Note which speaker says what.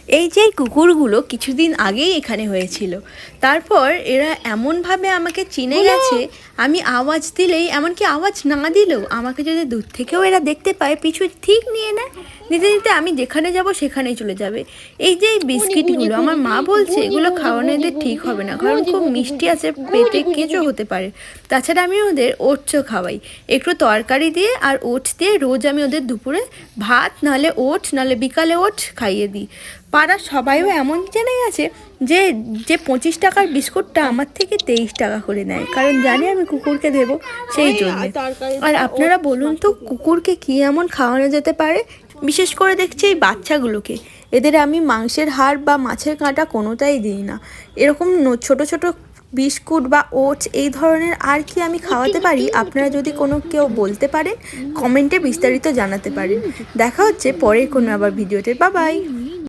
Speaker 1: এই যে কুকুরগুলো কিছুদিন আগেই এখানে হয়েছিল, তারপর এরা এমনভাবে আমাকে চিনে গেছে, আমি আওয়াজ দিলেই, এমনকি আওয়াজ না দিলেও আমাকে যদি দূর থেকেও এরা দেখতে পায় পিছু ঠিক নিয়ে নেয়, নিতে নিতে আমি যেখানে যাব সেখানেই চলে যাবে। এই যে এই বিস্কিটগুলো, আমার মা বলছে এগুলো খাওয়ানো এদের ঠিক হবে না, কারণ খুব মিষ্টি আছে, পেটে কেঁচো হতে পারে। তাছাড়া আমি ওদের ওটসও খাওয়াই, একটু তরকারি দিয়ে আর ওটস দিয়ে রোজ আমি ওদের দুপুরে ভাত নাহলে ওটস নাহলে বিকালে ওটস খাইয়ে দিই। পাড়ার সবাইও এমন জেনে গেছে যে যে 25 টাকার বিস্কুটটা আমার থেকে 23 টাকা করে নেয়, কারণ জানি আমি কুকুরকে দেবো সেই জন্য। আর আপনারা বলুন তো, কুকুরকে কী এমন খাওয়ানো যেতে পারে? বিশেষ করে দেখছি এই বাচ্চাগুলোকে, এদের আমি মাংসের হাড় বা মাছের কাঁটা কোনোটাই দিই না। এরকম ছোট ছোট বিস্কুট বা ওটস এই ধরনের আর কি আমি খাওয়াতে পারি? আপনারা যদি কেউ বলতে পারেন, কমেন্টে বিস্তারিত জানাতে পারেন। দেখা হচ্ছে পরের কোনো আবার ভিডিওতে। Bye bye.